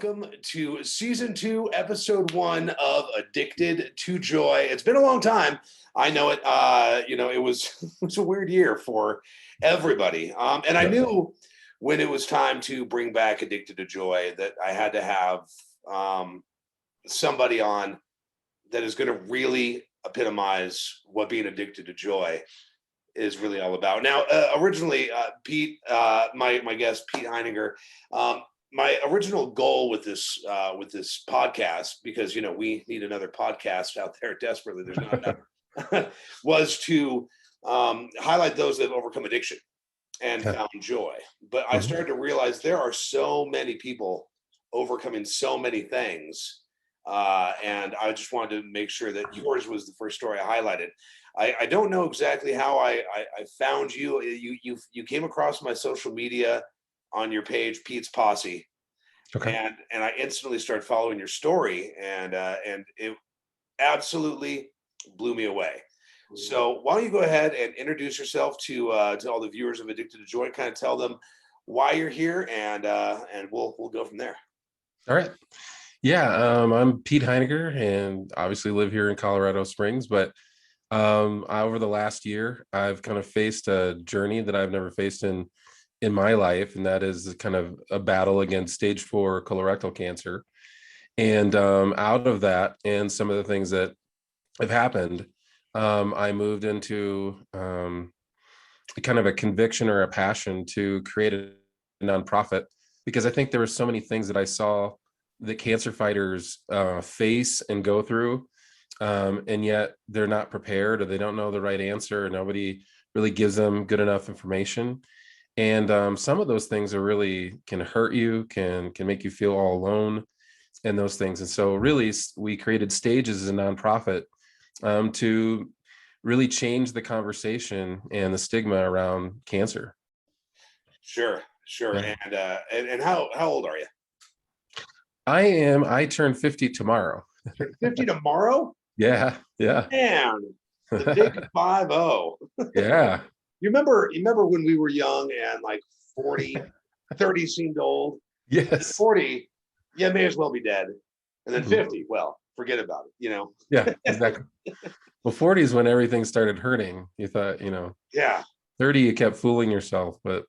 welcome to season 2, episode 1 of Addicted to Joy. It's been a long time. I know it. It was a weird year for everybody, and I knew when it was time to bring back Addicted to Joy that I had to have somebody on that is going to really epitomize what being addicted to joy is really all about. Now, originally, Pete, my guest, Pete Heininger, my original goal with this podcast, because we need another podcast out there desperately. There's not enough. Was to highlight those that have overcome addiction and found joy. But I started to realize there are so many people overcoming so many things, and I just wanted to make sure that yours was the first story I highlighted. I don't know exactly how I found you. You came across my social media on your page, Pete's Posse, and I instantly started following your story, and it absolutely blew me away. So why don't you go ahead and introduce yourself to all the viewers of Addicted to Joy, kind of tell them why you're here, and we'll go from there. All right. Yeah, I'm Pete Heininger, and obviously live here in Colorado Springs, but over the last year, I've kind of faced a journey that I've never faced in my life, and that is kind of a battle against stage 4 colorectal cancer. And out of that, and some of the things that have happened, I moved into kind of a conviction or a passion to create a nonprofit, because I think there were so many things that I saw that cancer fighters face and go through, and yet they're not prepared, or they don't know the right answer, or nobody really gives them good enough information. And some of those things are really can hurt you, can make you feel all alone, and those things. And so really we created Stages as a nonprofit to really change the conversation and the stigma around cancer. Sure. Yeah. And how old are you? I turn 50 tomorrow. 50 tomorrow? Yeah. Man, the big 50. Yeah. You remember when we were young and like 30 seemed old? Yes. 40, yeah, may as well be dead. And then 50, well, forget about it, Yeah, exactly. Well, 40 is when everything started hurting. You thought, Yeah. 30, you kept fooling yourself, but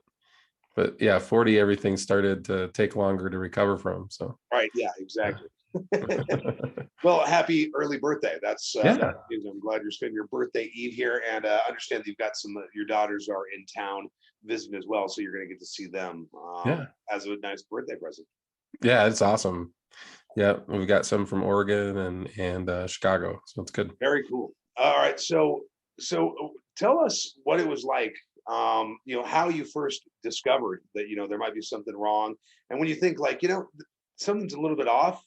yeah, 40, everything started to take longer to recover from. So right, yeah, exactly. Well, happy early birthday. That's yeah. I'm glad you're spending your birthday eve here, and understand that you've got some your daughters are in town visiting as well, so you're going to get to see them as a nice birthday present. Yeah, it's awesome. Yeah, we've got some from Oregon and Chicago, so it's good. Very cool. All right, so tell us what it was like, how you first discovered that there might be something wrong, and when you think like something's a little bit off,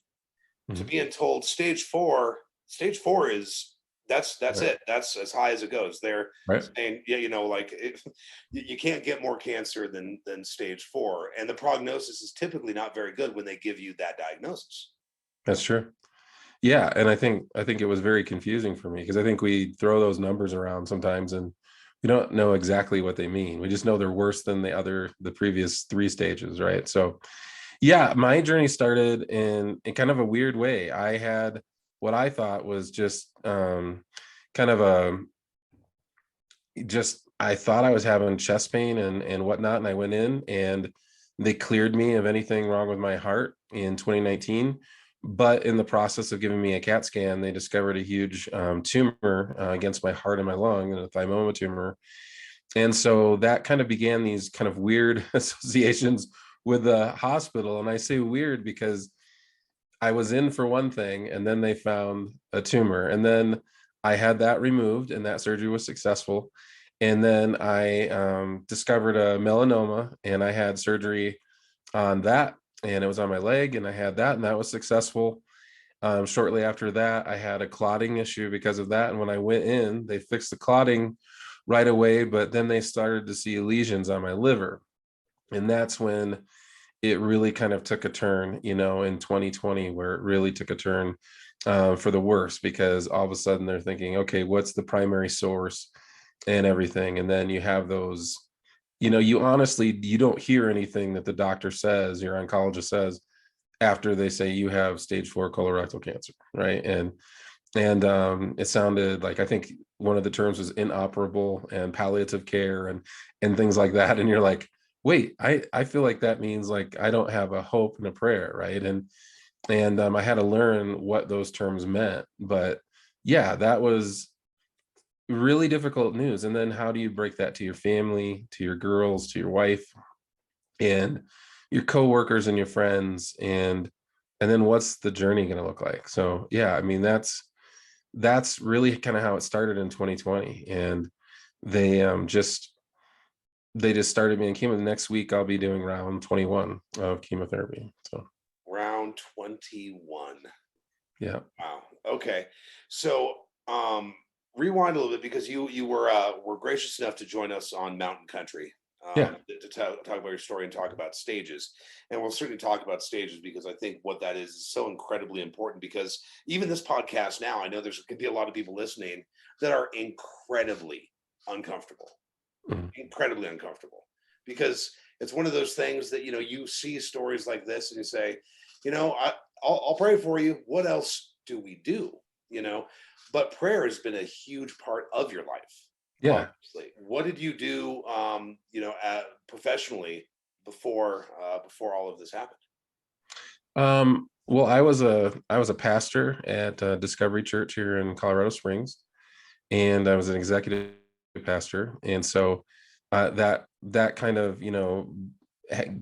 to being told stage 4 is that's right. It, that's as high as it goes. They're saying you can't get more cancer than stage 4, and the prognosis is typically not very good when they give you that diagnosis. That's true. Yeah, and I think it was very confusing for me, because I think we throw those numbers around sometimes and we don't know exactly what they mean. We just know they're worse than the previous 3 stages, right? So yeah, my journey started in kind of a weird way. I had what I thought was just I thought I was having chest pain and whatnot, and I went in and they cleared me of anything wrong with my heart in 2019. But in the process of giving me a CAT scan, they discovered a huge tumor against my heart and my lung, and a thymoma tumor. And so that kind of began these kind of weird associations with the hospital. And I say weird because I was in for one thing, and then they found a tumor, and then I had that removed, and that surgery was successful. And then I discovered a melanoma, and I had surgery on that, and it was on my leg, and I had that, and that was successful. Shortly after that, I had a clotting issue because of that. And when I went in, they fixed the clotting right away, but then they started to see lesions on my liver. And that's when it really kind of took a turn, in 2020, where it really took a turn for the worse, because all of a sudden they're thinking, okay, what's the primary source and everything? And then you have those, you don't hear anything that the doctor says, your oncologist says, after they say you have stage 4 colorectal cancer, right? And it sounded like, I think one of the terms was inoperable and palliative care and things like that. And you're like, wait, I feel like that means like I don't have a hope and a prayer, right? And I had to learn what those terms meant. But yeah, that was really difficult news. And then how do you break that to your family, to your girls, to your wife, and your coworkers and your friends, and then what's the journey going to look like? So yeah, I mean, that's really kind of how it started in 2020. And they they just started me in chemo. The next week I'll be doing round 21 of chemotherapy. So Round 21. yeah. Wow. Okay. So rewind a little bit, because you were gracious enough to join us on Mountain Country, Yeah. to talk about your story and talk about stages. And we'll certainly talk about stages, because I think what that is so incredibly important, because even this podcast now, I know there's could be a lot of people listening that are incredibly uncomfortable, Mhm. incredibly uncomfortable, because it's one of those things that, you see stories like this and you say, I'll pray for you. What else do we do? But prayer has been a huge part of your life. Yeah. Obviously, what did you do, professionally before all of this happened? Well, I was a pastor at Discovery Church here in Colorado Springs, and I was an executive pastor. And so that kind of,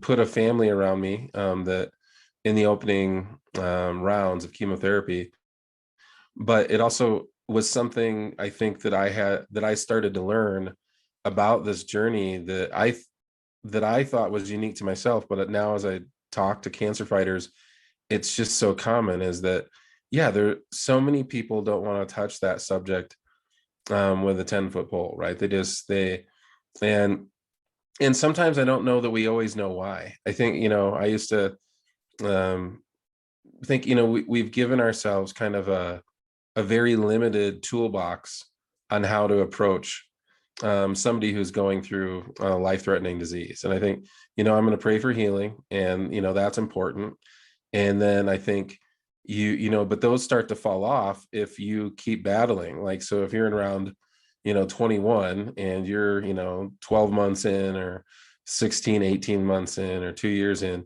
put a family around me, that in the opening rounds of chemotherapy. But it also was something, I think, that I started to learn about this journey that I thought was unique to myself. But now, as I talk to cancer fighters, it's just so common, is that, yeah, there so many people don't want to touch that subject with a 10-foot pole, right? And sometimes I don't know that we always know why. I think, I used to um think, we've given ourselves kind of a very limited toolbox on how to approach somebody who's going through a life-threatening disease. And I think, I'm going to pray for healing, and that's important. And then I think but those start to fall off if you keep battling. Like, so if you're in round 21, and you're 12 months in, or 16, 18 months in, or 2 years in,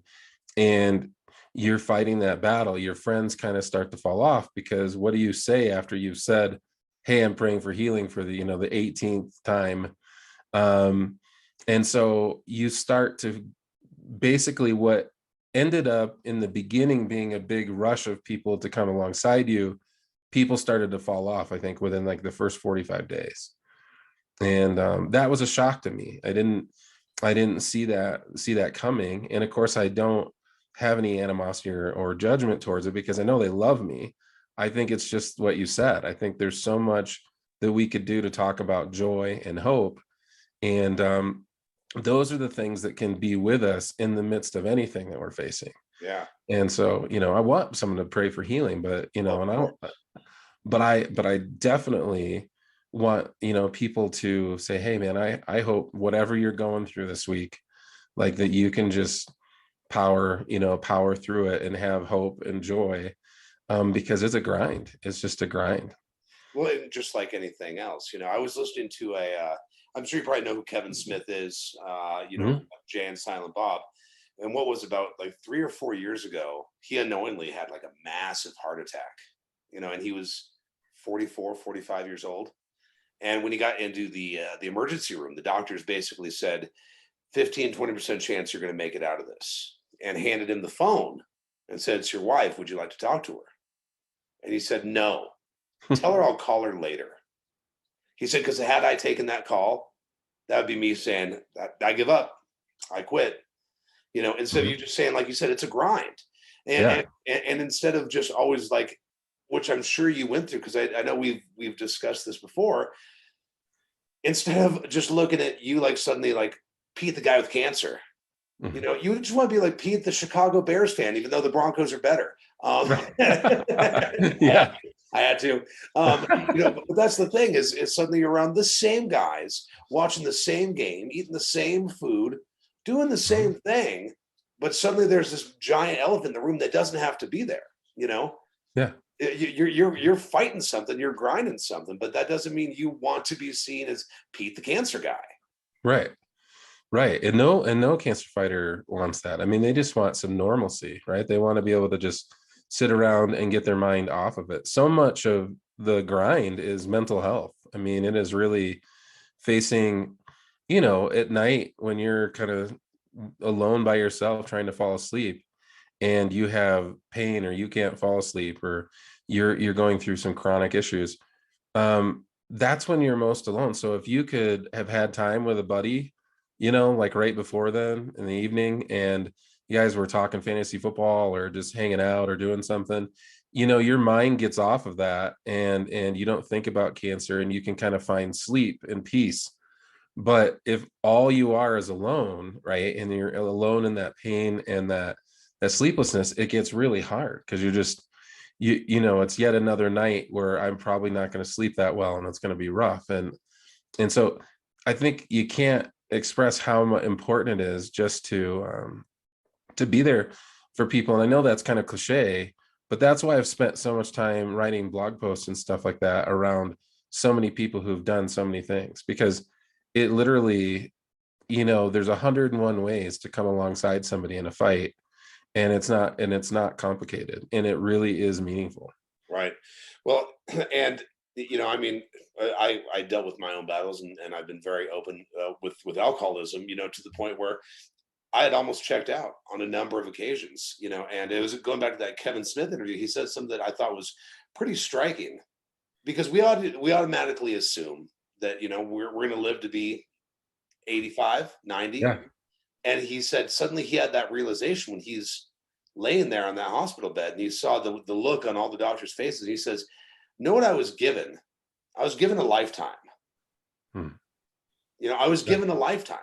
and you're fighting that battle, your friends kind of start to fall off, because what do you say after you've said, hey, I'm praying for healing for the 18th time? And so you start to, basically, what ended up in the beginning being a big rush of people to come alongside you, people started to fall off, I think, within like the first 45 days. And that was a shock to me. I didn't see that coming. And of course, I don't have any animosity or judgment towards it, because I know they love me. I think it's just what you said. I think there's so much that we could do to talk about joy and hope. And those are the things that can be with us in the midst of anything that we're facing. Yeah. And so, I want someone to pray for healing, but, Well, and I don't, but I definitely want, people to say, hey man, I hope whatever you're going through this week, like, that you can just power through it and have hope and joy, because it's a grind. It's just a grind. well, and just like anything else, I was listening to I'm sure you probably know who Kevin Smith is, Mhm. Jay and Silent Bob. And what was about like 3 or 4 years ago, he unknowingly had like a massive heart attack, and he was 44, 45 years old. And when he got into the emergency room, the doctors basically said 15-20% chance you're going to make it out of this, and handed him the phone and said, it's your wife. Would you like to talk to her? And he said, no, tell her I'll call her later. He said, because had I taken that call, that would be me saying, I give up. I quit. Instead of Mhm. you just saying, like you said, it's a grind. And, Yeah. and instead of just always like, which I'm sure you went through, because I know we've discussed this before, instead of just looking at you like suddenly like Pete, the guy with cancer, Mhm. you just want to be like Pete, the Chicago Bears fan, even though the Broncos are better. I, Yeah. I had to, but that's the thing, is suddenly you're around the same guys, watching the same game, eating the same food, doing the Mhm. same thing, but suddenly there's this giant elephant in the room that doesn't have to be there, you know? Yeah. You're fighting something, you're grinding something, but that doesn't mean you want to be seen as Pete the cancer guy. Right. Right. And no cancer fighter wants that. I mean, they just want some normalcy, right? They want to be able to just sit around and get their mind off of it. So much of the grind is mental health. I mean, it is really facing, at night when you're kind of alone by yourself trying to fall asleep and you have pain or you can't fall asleep or you're going through some chronic issues. That's when you're most alone. So if you could have had time with a buddy, like right before then in the evening, and you guys were talking fantasy football or just hanging out or doing something, your mind gets off of that and you don't think about cancer and you can kind of find sleep and peace. But if all you are is alone, right, and you're alone in that pain and that sleeplessness, it gets really hard because you're just it's yet another night where I'm probably not going to sleep that well and it's going to be rough. And so I think you can't express how important it is just to be there for people. And I know that's kind of cliche, but that's why I've spent so much time writing blog posts and stuff like that around so many people who've done so many things, because it literally, there's 101 ways to come alongside somebody in a fight, and it's not complicated, and it really is meaningful. Right. Well, and I mean, I dealt with my own battles, and I've been very open with alcoholism, to the point where I had almost checked out on a number of occasions, and it was going back to that Kevin Smith interview. He said something that I thought was pretty striking, because we automatically assume that, we're going to live to be 85, 90. Yeah. And he said suddenly he had that realization when he's laying there on that hospital bed and he saw the look on all the doctors' faces. And he says, know what I was given? I was given a lifetime. Hmm. I was Yeah. given a lifetime.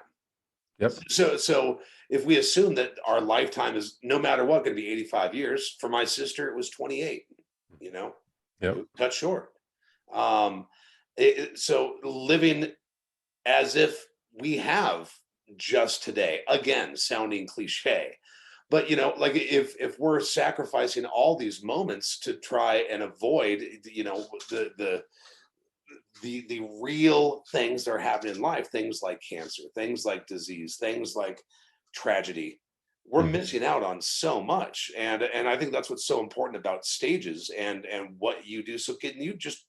Yep. So if we assume that our lifetime is no matter what going to be 85 years, for my sister it was 28. Yep. Cut short. So living as if we have just today, again sounding cliche, but like if we're sacrificing all these moments to try and avoid the real things that are happening in life, things like cancer, things like disease, things like tragedy, we're Mhm. missing out on so much. And I think that's what's so important about stages and what you do. So can you just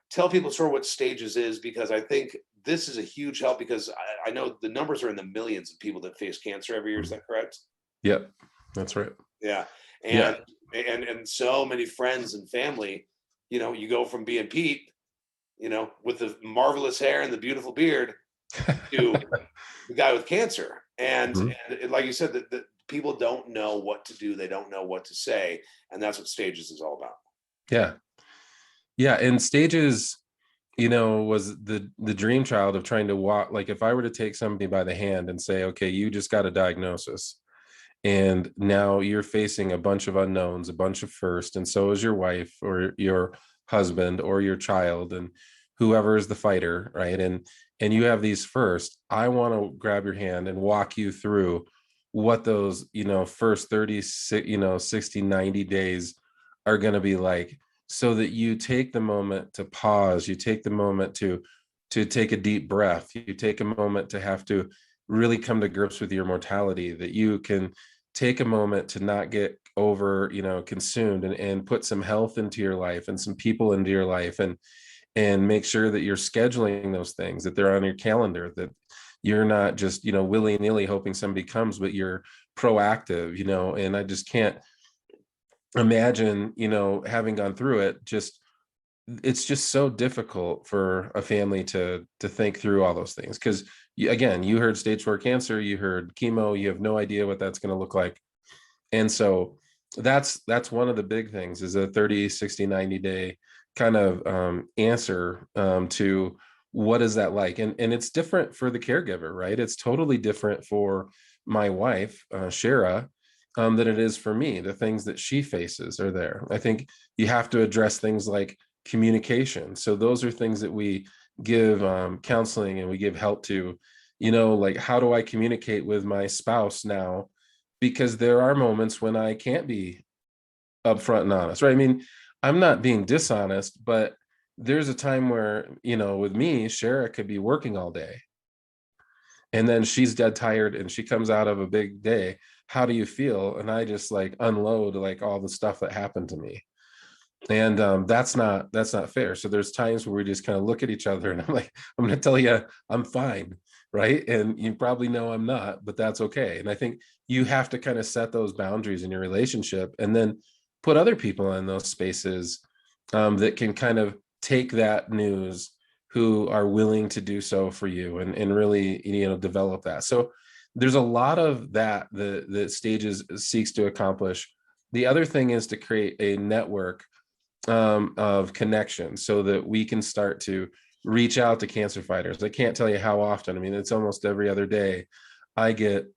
tell people sort of what stages is, because I think this is a huge help, because I know the numbers are in the millions of people that face cancer every year. Is Mhm. that correct? Yep. That's right. Yeah. Yeah. And so many friends and family, you go from being Pete, with the marvelous hair and the beautiful beard, to the guy with cancer. Mhm. And like you said, that people don't know what to do, they don't know what to say, and that's what stages is all about. Yeah. Yeah. And stages, was the dream child of trying to walk. Like if I were to take somebody by the hand and say, okay, you just got a diagnosis and now you're facing a bunch of unknowns, a bunch of first, and so is your wife or your husband or your child and whoever is the fighter, right? And you have these first. I want to grab your hand and walk you through what those, first 30, 60, 90 days are going to be like, so that you take the moment to pause, you take the moment to take a deep breath, you take a moment to have to really come to grips with your mortality, that you can take a moment to not get over consumed and put some health into your life and some people into your life, and make sure that you're scheduling those things, that they're on your calendar, that you're not just willy-nilly hoping somebody comes, but you're proactive. And I just can't imagine having gone through it, just it's just so difficult for a family to think through all those things, because again, you heard stage 4 cancer, you heard chemo, you have no idea what that's going to look like. And so that's one of the big things, is a 30, 60, 90-day kind of answer to what is that like. And it's different for the caregiver, right? It's totally different for my wife, Shara, than it is for me. The things that she faces are there. I think you have to address things like communication. So those are things that we give counseling and we give help to, like, how do I communicate with my spouse now because there are moments when I can't be upfront and honest, right? I mean, I'm not being dishonest, but there's a time where, with me, Shara could be working all day and then she's dead tired and she comes out of a big day. How do you feel? And I just like unload like all the stuff that happened to me. And that's not fair. So there's times where we just kind of look at each other and I'm like, I'm going to tell you I'm fine, right? And you probably know I'm not, but that's okay. And I think you have to kind of set those boundaries in your relationship and then put other people in those spaces that can kind of take that news, who are willing to do so for you, and really develop that. So there's a lot of that the Stages seeks to accomplish. The other thing is to create a network of connection so that we can start to reach out to cancer fighters. I can't tell you how often. I mean, it's almost every other day I get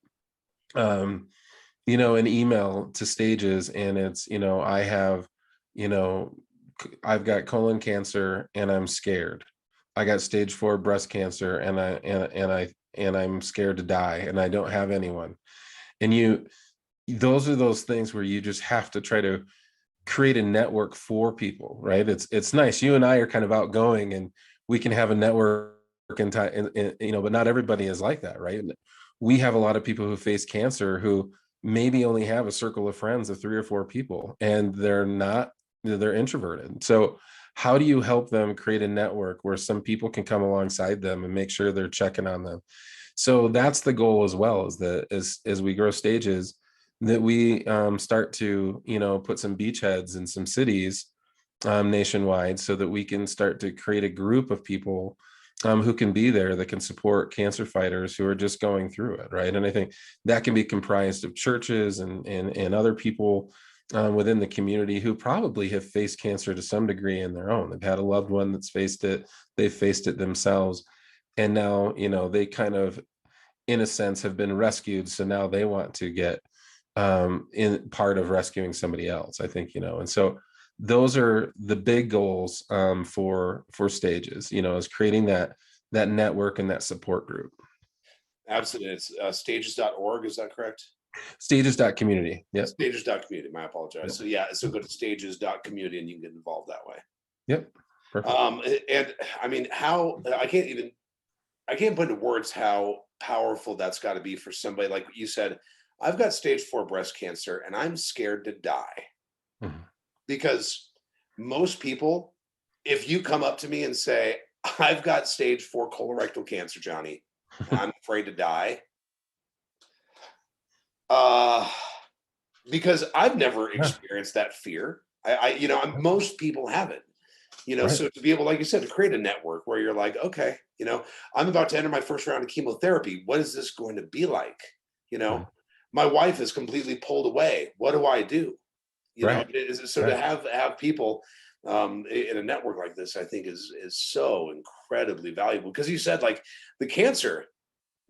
an email to Stages, and it's, I have, you know I've got colon cancer and I'm scared. I got stage 4 breast cancer and I'm scared to die and I don't have anyone. And those are those things where you just have to try to create a network for people, right? It's nice. You and I are kind of outgoing and we can have a network in time, but not everybody is like that, right? We have a lot of people who face cancer who maybe only have a circle of friends of 3 or 4 people, and they're introverted. So how do you help them create a network where some people can come alongside them and make sure they're checking on them? So that's the goal as well, is that as we grow Stages, that we start to put some beachheads in some cities nationwide, so that we can start to create a group of people who can be there, that can support cancer fighters who are just going through it, right? And I think that can be comprised of churches and other people within the community who probably have faced cancer to some degree in their own. They've had a loved one that's faced it, they've faced it themselves, and now they kind of, in a sense, have been rescued, so now they want to get in part of rescuing somebody else, I think. And so those are the big goals for Stages, is creating that network and that support group. Absolutely. It's stages.org. Is that correct? Stages.community. Yep. Stages.community. My apologize. Yep. So go to stages.community and you can get involved that way. Yep. Perfect. And I mean, I can't put into words how powerful that's got to be for somebody. Like you said, I've got stage 4 breast cancer and I'm scared to die. Mhm. Because most people, if you come up to me and say, I've got stage 4 colorectal cancer, Johnny, and I'm afraid to die, because I've never experienced that fear. Most people haven't. Right. So to be able, like you said, to create a network where you're like, okay, I'm about to enter my first round of chemotherapy. What is this going to be like? Mhm. My wife is completely pulled away. What do I do? Right. So Right. to have people in a network like this, I think is so incredibly valuable. Because you said, like, the cancer,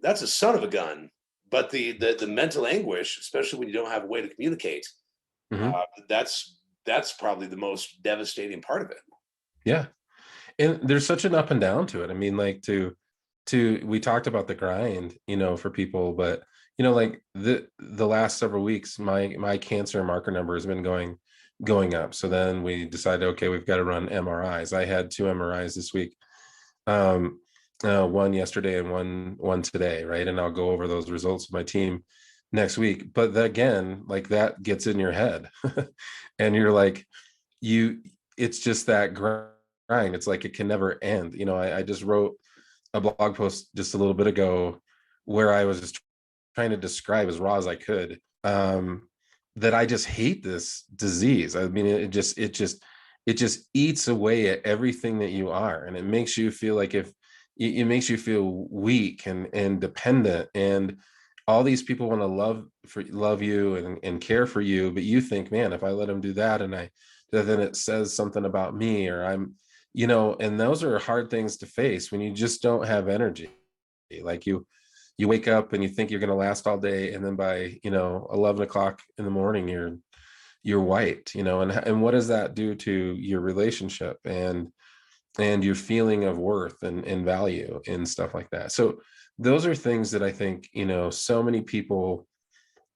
that's a son of a gun, but the mental anguish, especially when you don't have a way to communicate, Mhm. that's probably the most devastating part of it. Yeah. And there's such an up and down to it. I mean, like, we talked about the grind, for people, but like the last several weeks, my cancer marker number has been going up. So then we decided, okay, we've got to run MRIs. I had 2 MRIs this week, one yesterday and one today, right? And I'll go over those results with my team next week. But again, like, that gets in your head, and you're like, it's just that grind. It's like it can never end. I just wrote a blog post just a little bit ago where I was just trying to describe as raw as I could that I just hate this disease. I mean, it just eats away at everything that you are, and it makes you feel like, if it makes you feel weak and dependent, and all these people want to love you and care for you, but you think, man, if I let them do that, then it says something about me, or and those are hard things to face when you just don't have energy. Like, you wake up and you think you're going to last all day, and then by 11 o'clock in the morning you're wiped. And what does that do to your relationship and your feeling of worth and value and stuff like that? So those are things that I think so many people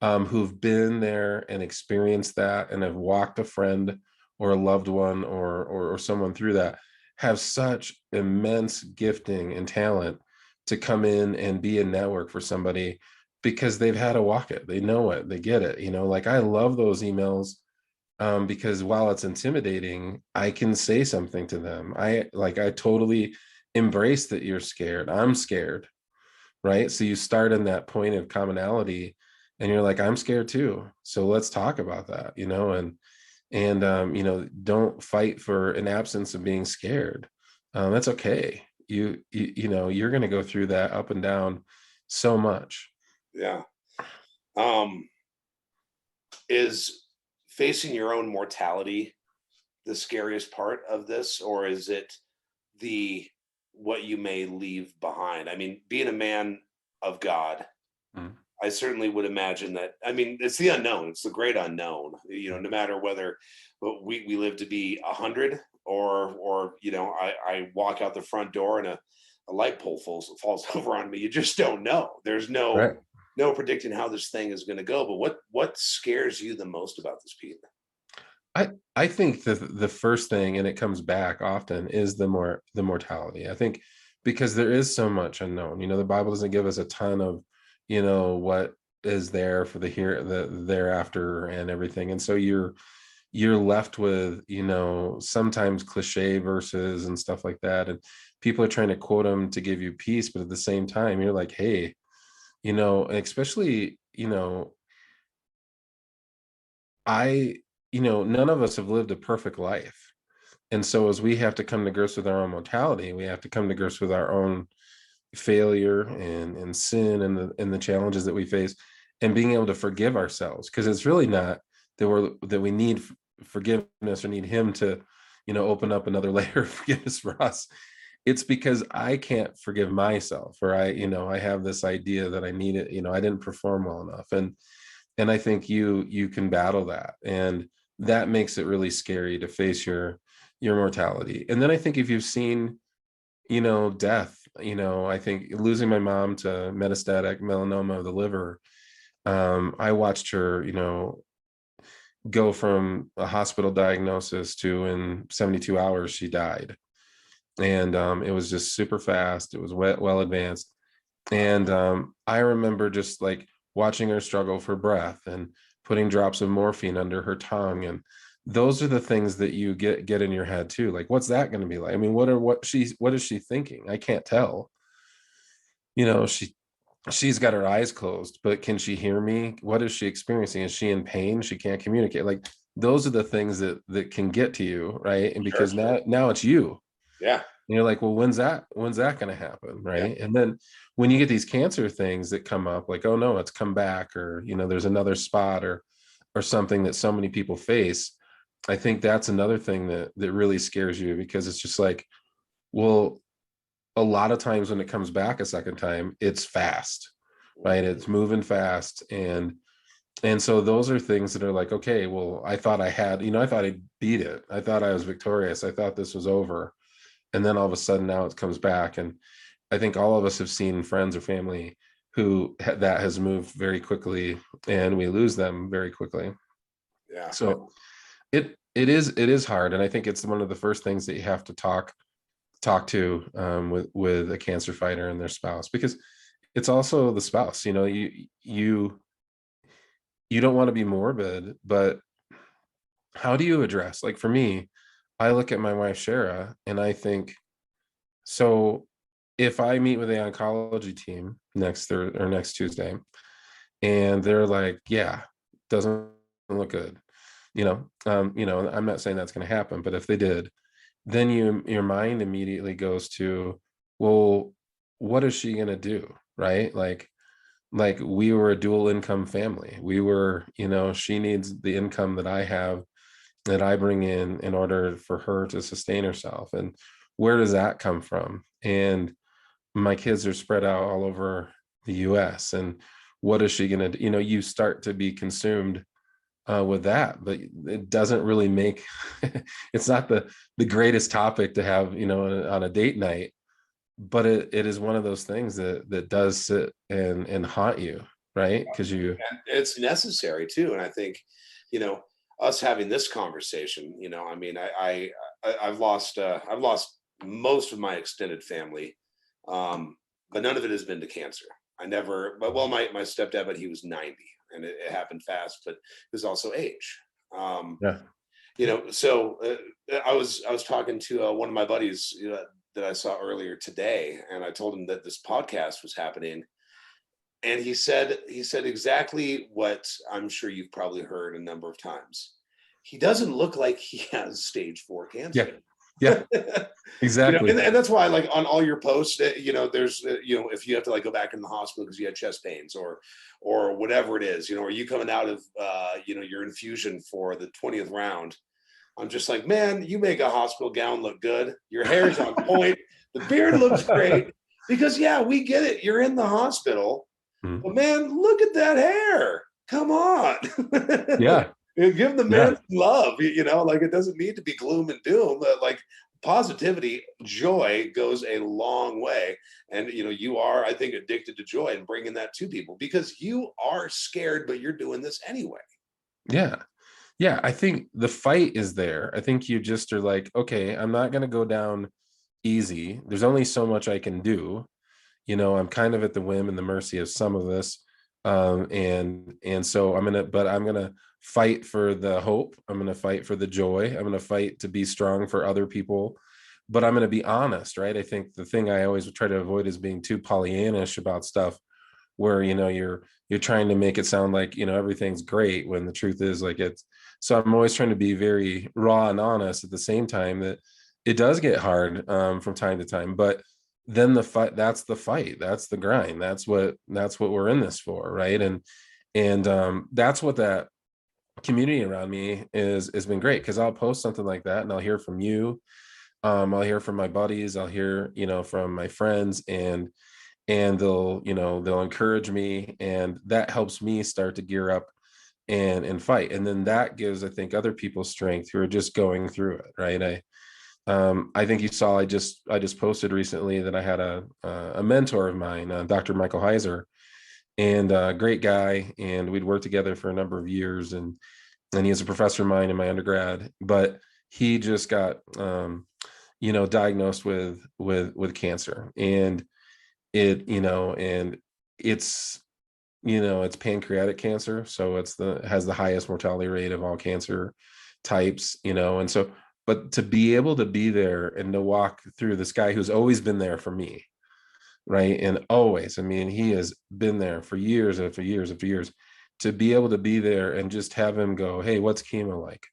who've been there and experienced that and have walked a friend or a loved one or someone through that, have such immense gifting and talent to come in and be a network for somebody because they've had to walk it, they know it, they get it, like I love those emails, because while it's intimidating, I can say something to them. I totally embrace that you're scared, I'm scared, right? So you start in that point of commonality and you're like, I'm scared too, so let's talk about that, and don't fight for an absence of being scared. That's okay. You're going to go through that up and down so much. Yeah. Um, is facing your own mortality the scariest part of this, or is it the what you may leave behind? I mean, being a man of God, Mm, I certainly would imagine that. I mean, it's the unknown. It's the great unknown. No matter whether we live to be 100, or I walk out the front door and a light pole falls over on me. You just don't know. There's right. no predicting how this thing is going to go. But what scares you the most about this, Pete? I think the first thing, and it comes back often, is the mortality. I think because there is so much unknown. The Bible doesn't give us a ton of, what is there for the thereafter and everything. And so you're left with, sometimes cliche verses and stuff like that. And people are trying to quote them to give you peace, but at the same time, you're like, hey, especially, I, none of us have lived a perfect life. And so as we have to come to grips with our own mortality, we have to come to grips with our own failure and sin and the challenges that we face, and being able to forgive ourselves, because it's really not that we need forgiveness or need him to, open up another layer of forgiveness for us. It's because I can't forgive myself, or I have this idea that I need it, I didn't perform well enough. And I think you can battle that, and that makes it really scary to face your mortality. And then I think if you've seen, death, I think losing my mom to metastatic melanoma of the liver, I watched her, go from a hospital diagnosis to in 72 hours she died. And it was just super fast, it was well advanced. And I remember just like watching her struggle for breath and putting drops of morphine under her tongue. And those are the things that you get in your head too. Like, what's that going to be like? I mean, what is she thinking? I can't tell. She's got her eyes closed, but can she hear me? What is she experiencing? Is she in pain? She can't communicate. Like, those are the things that can get to you, right? And Sure. because now it's you. Yeah. And you're like, well, when's that going to happen, Yeah. right? And then when you get these cancer things that come up, like, oh no, it's come back, or there's another spot, or something that so many people face. I think that's another thing that really scares you, because it's just like, well, a lot of times when it comes back a second time, it's fast, right? It's moving fast. And so those are things that are like, okay, well, I thought I thought I beat it, I thought I was victorious, I thought this was over. And then all of a sudden now it comes back. And I think all of us have seen friends or family that has moved very quickly, and we lose them very quickly. Yeah. So it is hard. And I think it's one of the first things that you have to talk to, with a cancer fighter and their spouse, because it's also the spouse. You don't want to be morbid, but how do you address, like, for me, I look at my wife Shara and I think, so if I meet with the oncology team next Tuesday, and they're like, yeah, doesn't look good, I'm not saying that's going to happen, but if they did, then your mind immediately goes to, well, what is she going to do, right? Like we were a dual income family. We were, she needs the income that I have, that I bring in order for her to sustain herself. And where does that come from? And my kids are spread out all over the US. And what is she going to do? You start to be consumed with that, but it doesn't really make it's not the greatest topic to have, on a date night, but it is one of those things that does sit and haunt you. right? Because And it's necessary too. And I think, you know, us having this conversation, you know, I mean, I've lost most of my extended family, but none of it has been to cancer. I never, but well, my stepdad, but he was 90, and it happened fast, but it was also age. Um, yeah. you know, so I was talking to one of my buddies that I saw earlier today, and I told him that this podcast was happening, and he said exactly what I'm sure you've probably heard a number of times. He doesn't look like he has stage 4 Yeah. cancer. Yeah. You know, Exactly. and that's why, like, on all your posts, you know, there's you know, if you have to like go back in the hospital because you had chest pains or whatever it is, you know, or you coming out of you know, your infusion for the 20th round, I'm just like, man, you make a hospital gown look good. Your hair's on point. The beard looks great. Because yeah, we get it. You're in the hospital, Mhm. but man, look at that hair. Come on. Yeah. Give the man Yeah. some love. You know, like, it doesn't need to be gloom and doom. Like, positivity, joy goes a long way. And you know, you are, I think, addicted to joy and bringing that to people because you are scared, but you're doing this anyway. Yeah. Yeah. I think the fight is there. I think you just are like, okay, I'm not going to go down easy. There's only so much I can do. I'm kind of at the whim and the mercy of some of this. And so I'm gonna fight for the hope. I'm gonna fight for the joy. I'm gonna fight to be strong for other people. But I'm gonna be honest, right? I think the thing I always try to avoid is being too Pollyannish about stuff where you're trying to make it sound like everything's great when the truth is like it's. So I'm always trying to be very raw and honest at the same time that it does get hard from time to time, but then the fight, that's the grind, that's what we're in this for, right? And that's what that community around me is has been great, because I'll post something like that and I'll hear from you, I'll hear from my buddies, I'll hear from my friends, and they'll encourage me, and that helps me start to gear up and fight, and then that gives, I think, other people strength who are just going through it, right? I think you saw I just posted recently that I had a mentor of mine, Dr. Michael Heiser, and a great guy, and we'd worked together for a number of years, and he was a professor of mine in my undergrad, but he just got diagnosed with cancer, and it's it's pancreatic cancer, so has the highest mortality rate of all cancer types, and so, but to be able to be there and to walk through this guy who's always been there for me, right? And always, I mean, he has been there for years after years after years, to be able to be there and just have him go, hey, what's chemo like?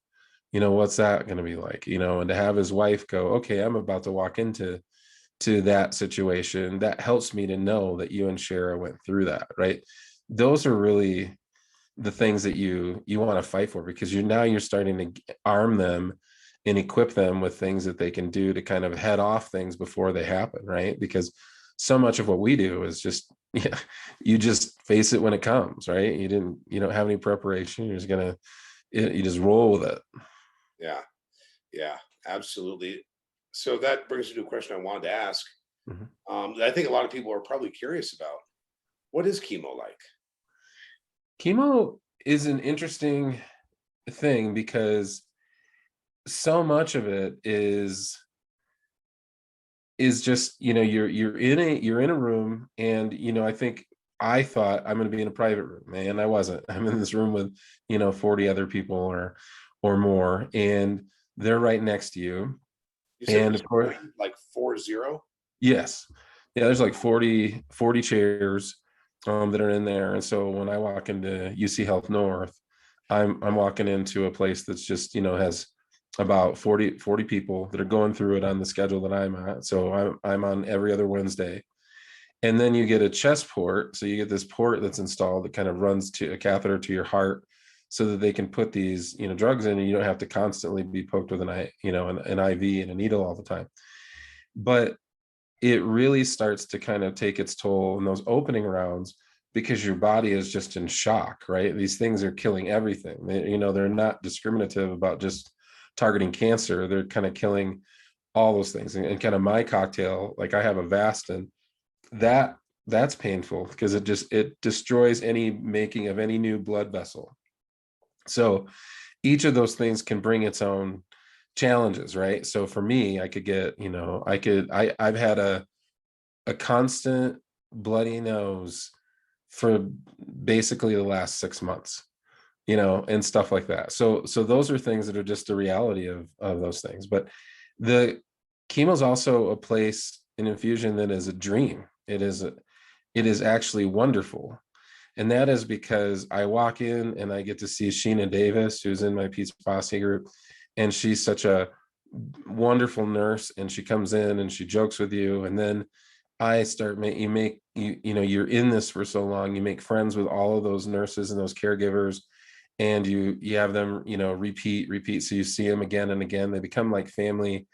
What's that going to be like? And to have his wife go, okay, I'm about to walk into that situation. That helps me to know that you and Shara went through that, right? Those are really the things that you want to fight for, because you're starting to arm them and equip them with things that they can do to kind of head off things before they happen, right? Because so much of what we do is just yeah, you just face it when it comes, right? You don't have any preparation. You're just gonna you just roll with it. Yeah. Yeah, absolutely. So that brings me to a question I wanted to ask. Mhm. That I think a lot of people are probably curious about. What is chemo like? Chemo is an interesting thing, because so much of it is just you're in a room, and I thought I'm going to be in a private room, man. I wasn't. I'm in this room with 40 other people or more, and they're right next to you, You said and there's of course, 40, like 40? yes, yeah, there's like 40 chairs that are in there. And so when I walk into UC Health North, I'm walking into a place that's just has about 40 people that are going through it on the schedule that I'm at. So I'm on every other Wednesday. And then you get a chest port. So you get this port that's installed that kind of runs to a catheter to your heart, so that they can put these drugs in, and you don't have to constantly be poked with an IV and a needle all the time. But it really starts to kind of take its toll in those opening rounds, because your body is just in shock, right? These things are killing everything. They're not discriminative about just targeting cancer. They're kind of killing all those things. And kind of my cocktail, like I have a Avastin, that that's painful because it destroys any making of any new blood vessel. So each of those things can bring its own challenges, right? So for me, I could get, I've had a constant bloody nose for basically the last 6 months, and stuff like that. So those are things that are just the reality of those things. But the chemo is also a place, an infusion that is a dream. It is actually wonderful. And that is because I walk in and I get to see Sheena Davis, who's in my Pete's Posse group, and she's such a wonderful nurse, and she comes in and she jokes with you, and then I start you're in this for so long, you make friends with all of those nurses and those caregivers, and you have them, repeat, so you see them again and again. They become like family,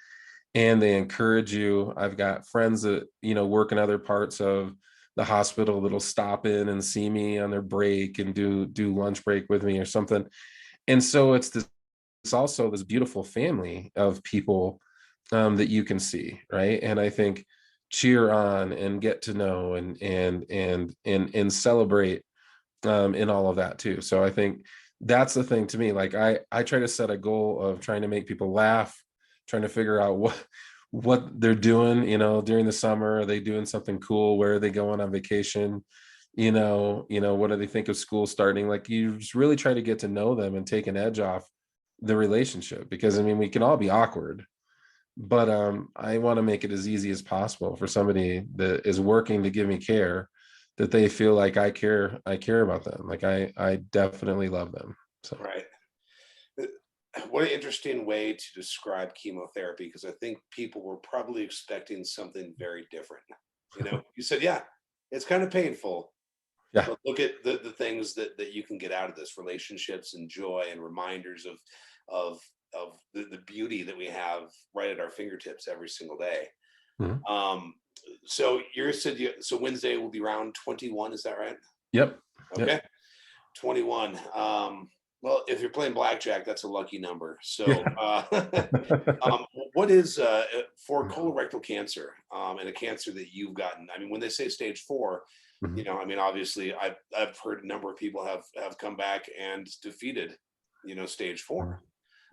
and they encourage you. I've got friends that work in other parts of the hospital that'll stop in and see me on their break and do lunch break with me or something. And so it's also this beautiful family of people that you can see, right? And I think cheer on and get to know and celebrate in all of that too. So I think that's the thing to me. Like I try to set a goal of trying to make people laugh, trying to figure out what they're doing, during the summer. Are they doing something cool? Where are they going on vacation? What do they think of school starting? Like, you just really try to get to know them and take an edge off the relationship, because I mean, we can all be awkward, but I want to make it as easy as possible for somebody that is working to give me care, that they feel like I care about them. Like I definitely love them. So Right. Uh, What an interesting way to describe chemotherapy, because I think people were probably expecting something very different. You said, yeah, it's kind of painful, yeah. but look at the things that you can get out of this: relationships and joy and reminders of the beauty that we have right at our fingertips every single day. Mhm. Um, so so Wednesday will be round 21, is that right? Yep. Yep. Okay. 21. Well, if you're playing blackjack, that's a lucky number. So, Yeah. what is for colorectal cancer, and a cancer that you've gotten? I mean, when they say stage four, Mhm. I mean, obviously, I've heard a number of people have come back and defeated, stage four.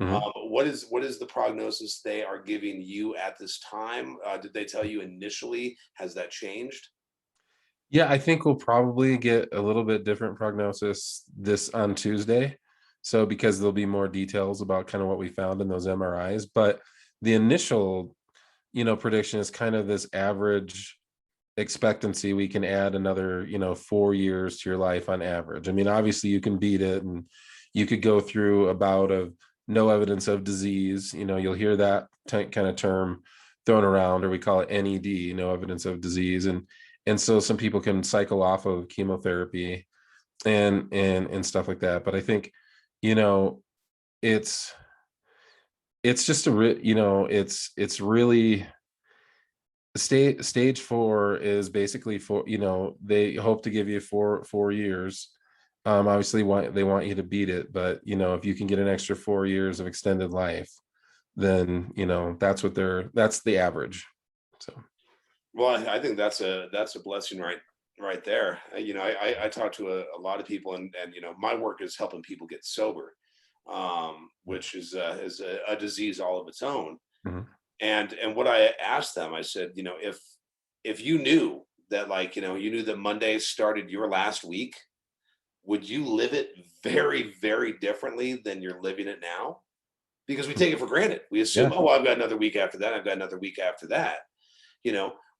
Mhm. What is the prognosis they are giving you at this time? Did they tell you initially? Has that changed? Yeah, I think we'll probably get a little bit different prognosis this on Tuesday. So because there'll be more details about kind of what we found in those MRIs, but the initial, prediction is kind of this average expectancy. We can add another, 4 years to your life on average. I mean, obviously you can beat it, and you could go through a bout of no evidence of disease. You'll hear that kind of term thrown around, or we call it NED, no evidence of disease. And so some people can cycle off of chemotherapy and stuff like that. But I think, you know, it's it's just it's really stage four is basically for, they hope to give you four years. Obviously they want you to beat it, but if you can get an extra 4 years of extended life, then that's the average. So Well, I think that's a blessing right there. I talk to a lot of people, and my work is helping people get sober, which is a disease all of its own. mhm. And what I asked them, I said, if you knew that, like, you knew that Monday started your last week, would you live it very, very differently than you're living it now? Because we take it for granted. We assume, Yeah. oh, well, I've got another week after that. I've got another week after that.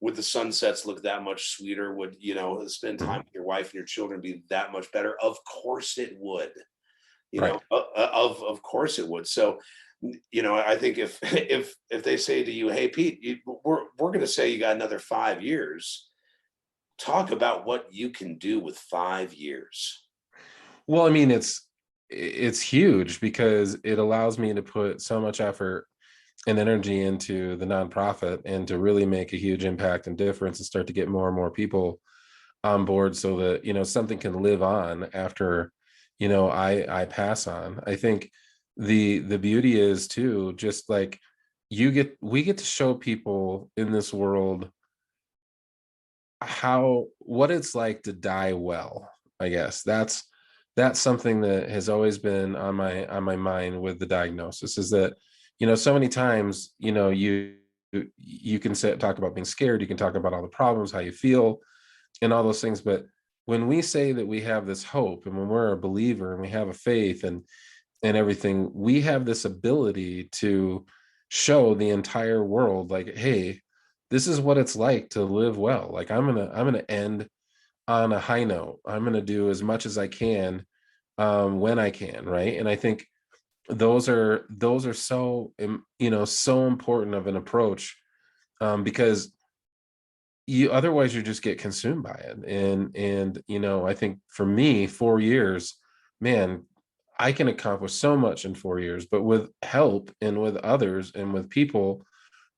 Would the sunsets look that much sweeter? Would, spend time Mhm. with your wife and your children be that much better? Of course it would. Right. Of course it would. So, I think if if they say to you, "Hey, Pete, we're going to say you got another 5 years," talk about what you can do with 5 years. Well, I mean, it's huge because it allows me to put so much effort and energy into the nonprofit, and to really make a huge impact and difference, and start to get more and more people on board, so that something can live on after I pass on. I think the beauty is too, just like we get to show people in this world what it's like to die well. I guess that's something that has always been on my mind with the diagnosis, is that, so many times, you can talk about being scared, you can talk about all the problems, how you feel, and all those things. But when we say that we have this hope, and when we're a believer and we have a faith and everything, we have this ability to show the entire world, like, hey, this is what it's like to live well. Like, I'm gonna end on a high note. I'm gonna do as much as I can, when I can, right? And I think those are so so important of an approach, because you otherwise you just get consumed by it. And I think for me, 4 years, man, I can accomplish so much in 4 years, but with help and with others and with people,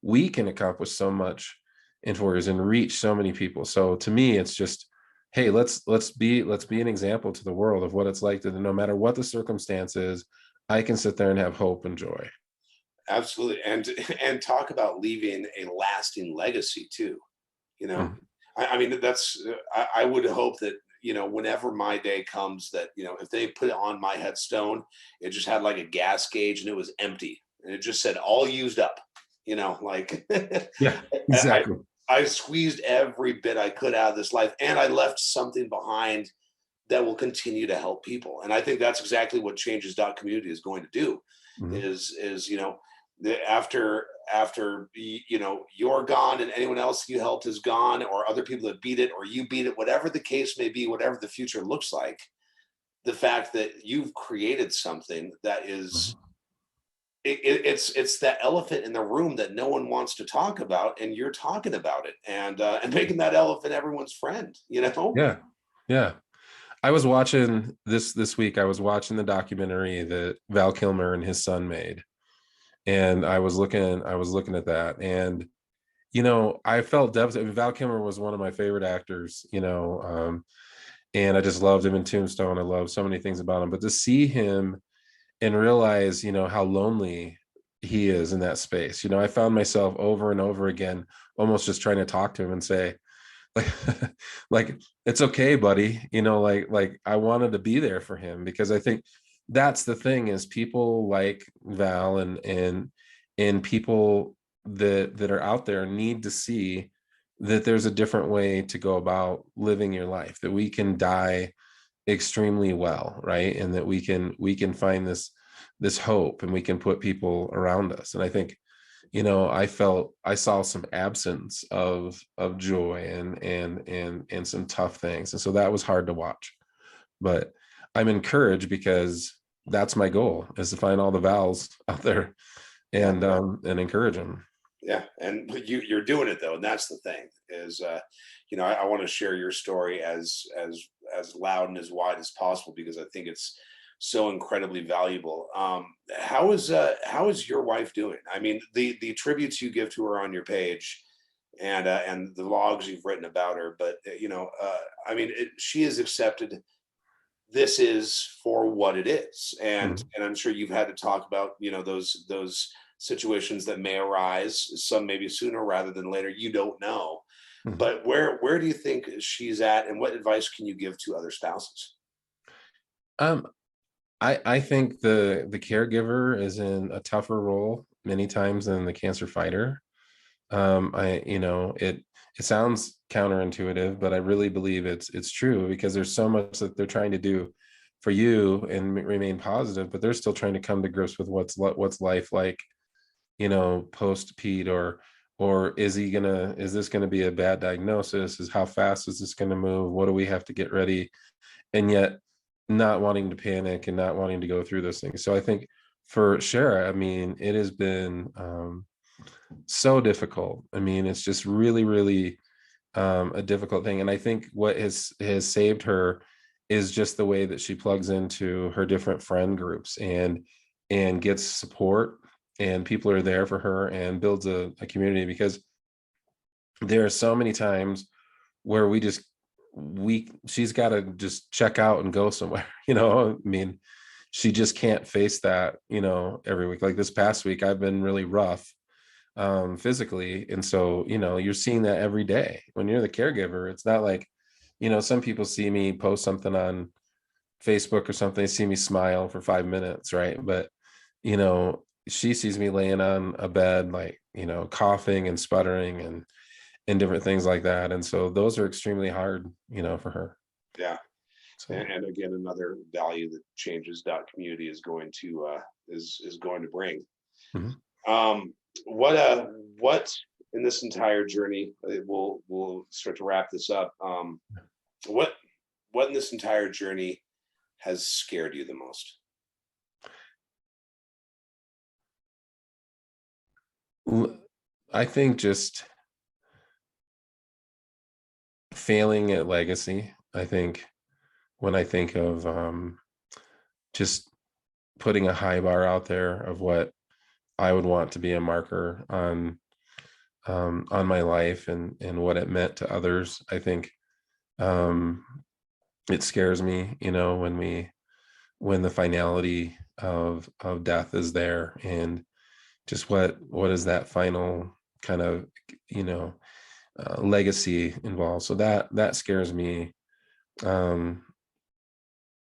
we can accomplish so much in 4 years and reach so many people. So to me, it's just, hey, let's be an example to the world of what it's like to, no matter what the circumstances, I can sit there and have hope and joy. Absolutely. And talk about leaving a lasting legacy too. You know, Mhm. I mean, I would hope that, whenever my day comes, that, if they put it on my headstone, it just had like a gas gauge and it was empty and it just said all used up, like Yeah, I, exactly. I squeezed every bit I could out of this life and I left something behind that will continue to help people. And I think that's exactly what Changes Community is going to do. Mhm. Is after you're gone and anyone else you helped is gone, or other people that beat it, or you beat it, whatever the case may be, whatever the future looks like, the fact that you've created something that is Mhm. it's that elephant in the room that no one wants to talk about, and you're talking about it, and making that elephant everyone's friend. Yeah, yeah. I was watching this week. I was watching the documentary that Val Kilmer and his son made, and I was looking at that, and I felt devastated. Val Kilmer was one of my favorite actors, and I just loved him in Tombstone. I love so many things about him, but to see him and realize, how lonely he is in that space, I found myself over and over again, almost just trying to talk to him and say, like, like, it's okay, buddy, like I wanted to be there for him, because I think that's the thing, is people like Val and people that are out there need to see that there's a different way to go about living your life, that we can die extremely well, right? And that we can find this hope, and we can put people around us. And I think, I saw some absence of joy and some tough things. And so that was hard to watch. But I'm encouraged, because that's my goal, is to find all the Vals out there Yeah. and encourage them. Yeah, and you're doing it though, and that's the thing. Is I want to share your story as loud and as wide as possible, because I think it's so incredibly valuable. How is your wife doing? I mean, the tributes you give to her on your page, and the logs you've written about her, but I mean, she has accepted this is for what it is, and Mhm, I'm sure you've had to talk about those situations that may arise, some maybe sooner rather than later, you don't know. mhm. But where do you think she's at, and what advice can you give to other spouses? um I think the caregiver is in a tougher role many times than the cancer fighter. It sounds counterintuitive, but I really believe it's true, because there's so much that they're trying to do for you and remain positive, but they're still trying to come to grips with what's life like, post Pete, or is this gonna be a bad diagnosis? Is How fast is this gonna move? What do we have to get ready? And yet not wanting to panic and not wanting to go through those things. So I think for Shara, I mean, it has been so difficult. I mean, it's just really, really a difficult thing. And I think what has saved her is just the way that she plugs into her different friend groups and gets support, and people are there for her, and builds a community, because there are so many times where she's got to just check out and go somewhere. I mean, she just can't face that, every week. Like this past week, I've been really rough, physically. And so, you're seeing that every day when you're the caregiver. It's not like, some people see me post something on Facebook or something, they see me smile for 5 minutes, right? But, she sees me laying on a bed, like, coughing and sputtering and different things like that. And so those are extremely hard, for her. Yeah. So And again, another value that changes community is going to is going to bring. mhm. Um, what in this entire journey, we'll start to wrap this up. What what in this entire journey has scared you the most? L- I think just failing at legacy. I think when I think of just putting a high bar out there of what I would want to be a marker on my life and what it meant to others. I think um, it scares me, when the finality of death is there, and just what is that final kind of you know legacy involved. So that scares me um,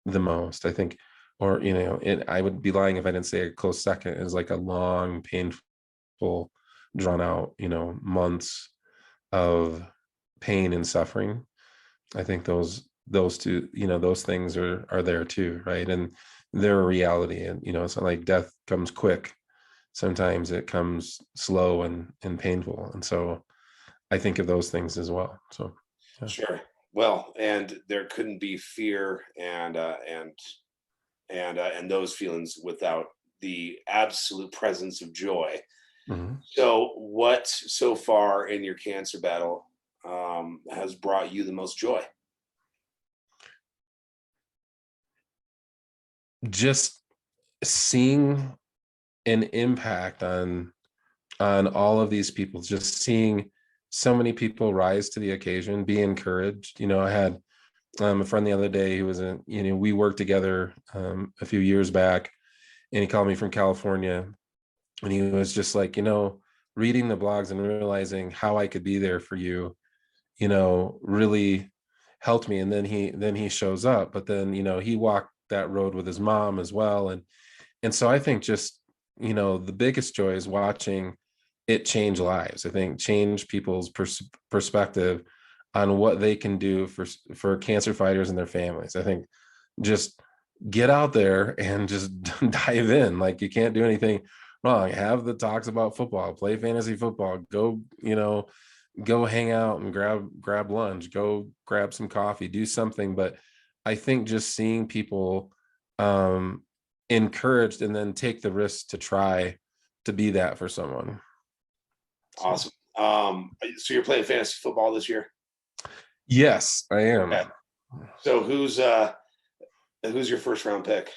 the most. I think, or I would be lying if I didn't say a close second is like a long, painful, drawn out, months of pain and suffering. I think those two, those things are there too, right? And they're a reality. And it's not like death comes quick. Sometimes it comes slow and painful. And so I think of those things as well. So yeah. Sure. Well, and there couldn't be fear and those feelings without the absolute presence of joy. Mhm. So, what so far in your cancer battle has brought you the most joy? Just seeing an impact on all of these people, just seeing so many people rise to the occasion, be encouraged. I had a friend the other day who was we worked together a few years back, and he called me from California, and he was just like, reading the blogs and realizing how I could be there for you, really helped me. And then he shows up, but then he walked that road with his mom as well. And so I think just, the biggest joy is watching it change lives. I think change people's perspective on what they can do for cancer fighters and their families. I think just get out there and just dive in. Like, you can't do anything wrong. Have the talks about football, play fantasy football, go hang out and grab lunch, go grab some coffee, do something. But I think just seeing people um encouraged and then take the risk to try to be that for someone. So Awesome. So you're playing fantasy football this year? yes, I am. Okay. So who's your first round pick?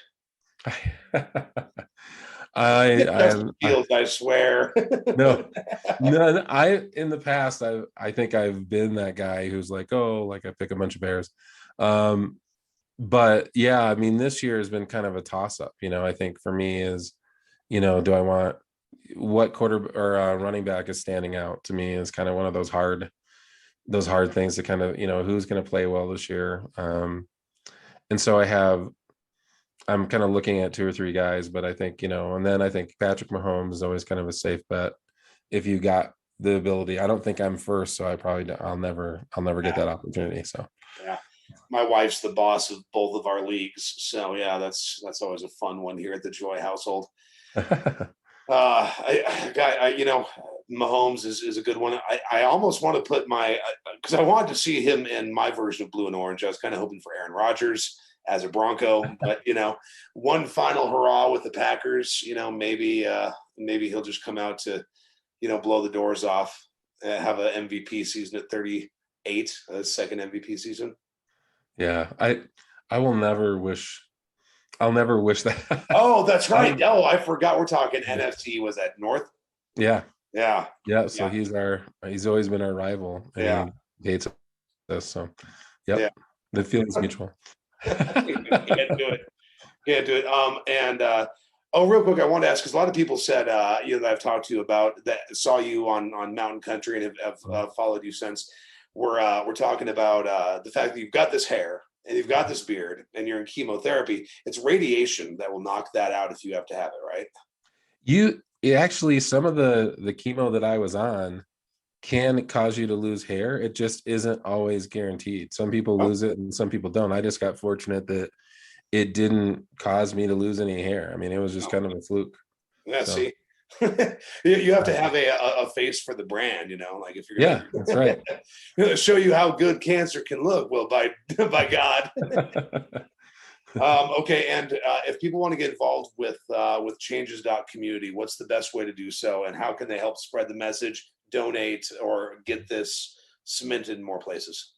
I Justin am Fields, I swear. no, no, in the past I think I've been that guy who's like, oh, like I pick a bunch of bears. Um, but yeah, I mean, this year has been kind of a toss up. I think for me is, do I want what quarter or running back is standing out to me is kind of one of those hard things to kind of, who's going to play well this year. And so I'm kind of looking at two or three guys, but I think, and then I think Patrick Mahomes is always kind of a safe bet if you got the ability. I don't think I'm first, so I'll never get Yeah, that opportunity. So yeah. My wife's the boss of both of our leagues, so yeah, that's always a fun one here at the Joy household. Mahomes is a good one. I almost want to put my because I wanted to see him in my version of blue and orange. I was kind of hoping for Aaron Rodgers as a Bronco, but one final hurrah with the Packers. Maybe he'll just come out to blow the doors off, have an MVP season at 38, a second MVP season. yeah, I will never wish. I'll never wish that. Oh, that's right. Um, Oh, I forgot we're talking NFC. Was that North? yeah, Yeah, yeah. So yeah, he's always been our rival, and yeah, he hates us. So, yeah. yep, the feeling's mutual. Can't do it. Can't do it. And Oh, real quick, I want to ask because a lot of people said, that I've talked to about that saw you on Mountain Country and have followed you since. We're talking about the fact that you've got this hair and you've got this beard and you're in chemotherapy. It's radiation that will knock that out if you have to have it, right? Actually, some of the chemo that I was on can cause you to lose hair. It just isn't always guaranteed. Some people Oh, lose it and some people don't. I just got fortunate that it didn't cause me to lose any hair. I mean, it was just no. kind of a fluke. Yeah, So see, you have to have a face for the brand, like if you're yeah, that's right. gonna show you how good cancer can look, well, by by God. Okay, and if people want to get involved with changes.community, what's the best way to do so, and how can they help spread the message, donate, or get this cemented in more places?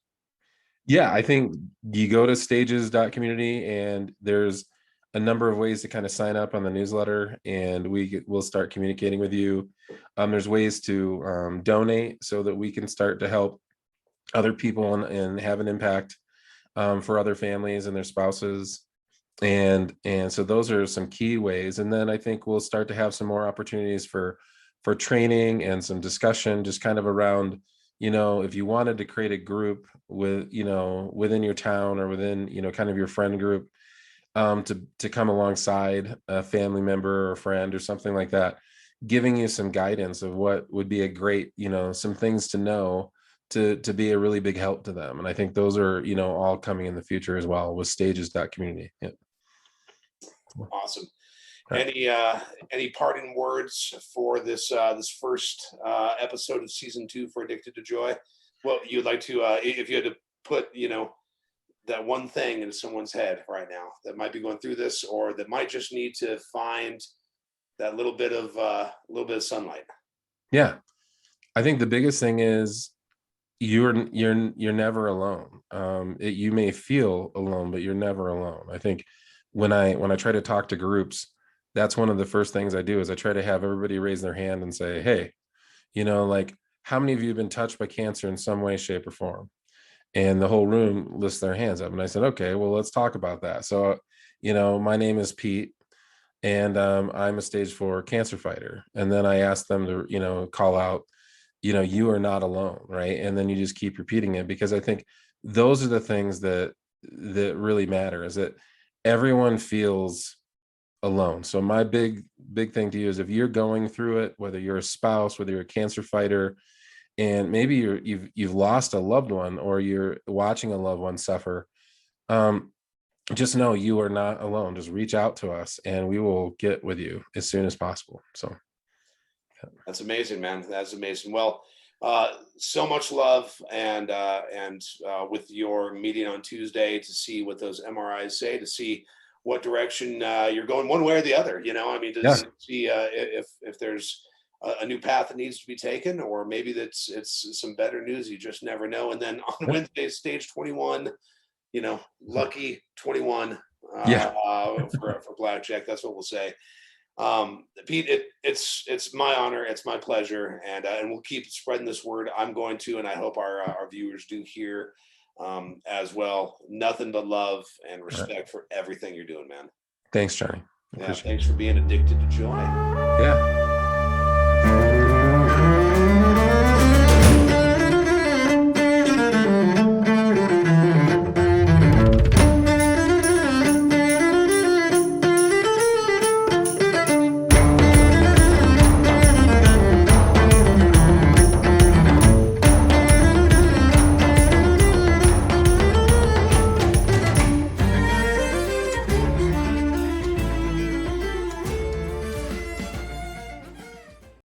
Yeah, I think you go to stages.community and there's a number of ways to kind of sign up on the newsletter and we'll start communicating with you. There's ways to donate so that we can start to help other people and have an impact for other families and their spouses. And so those are some key ways. And then I think we'll start to have some more opportunities for training and some discussion just kind of around, if you wanted to create a group within your town or within, kind of your friend group, to come alongside a family member or friend or something like that, giving you some guidance of what would be a great, some things to know to be a really big help to them. And I think those are, all coming in the future as well with stages.community. Yeah. Awesome. All right. Any parting words for this first episode of season 2 for Addicted to Joy? Well, you'd like to, if you had to put, that one thing into someone's head right now that might be going through this, or that might just need to find that little bit of sunlight. Yeah. I think the biggest thing is you're never alone. You may feel alone, but you're never alone. I think when I try to talk to groups, that's one of the first things I do is I try to have everybody raise their hand and say, hey, like, how many of you have been touched by cancer in some way, shape, or form? And the whole room lists their hands up. And I said, okay, well, let's talk about that. So, my name is Pete and I'm a stage 4 cancer fighter. And then I asked them to, call out, you are not alone, right? And then you just keep repeating it, because I think those are the things that really matter, is that everyone feels alone. So my big thing to you is, if you're going through it, whether you're a spouse, whether you're a cancer fighter, and maybe you've lost a loved one or you're watching a loved one suffer, just know you are not alone. Just reach out to us and we will get with you as soon as possible. So That's amazing, man. That's amazing. Well, so much love, and with your meeting on Tuesday to see what those MRIs say, to see what direction you're going, one way or the other. I mean, to yeah, see if there's a new path that needs to be taken, or maybe it's some better news. You just never know. And then on yeah, Wednesday, stage 21. Lucky 21 yeah. for blackjack. That's what we'll say. Pete, it's my honor, it's my pleasure, and we'll keep spreading this word. I'm going to, and I hope our viewers do here as well. Nothing but love and All right. respect for everything you're doing, man. Thanks, Johnny. Yeah, Appreciate it. thanks for being addicted to joy. Yeah.